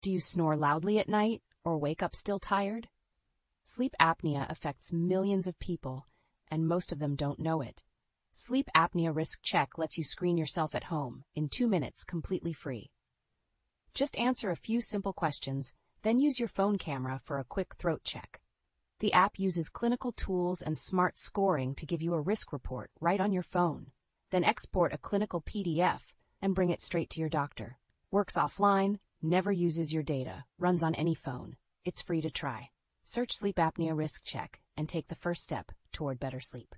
Do you snore loudly at night or wake up still tired? Sleep apnea affects millions of people, and most of them don't know it. Sleep Apnea Risk Check lets you screen yourself at home in 2 minutes completely free. Just answer a few simple questions, then use your phone camera for a quick throat check. The app uses clinical tools and smart scoring to give you a risk report right on your phone. Then export a clinical PDF and bring it straight to your doctor. Works offline, never uses your data, runs on any phone. It's free to try. Search Sleep Apnea Risk Check and take the first step toward better sleep.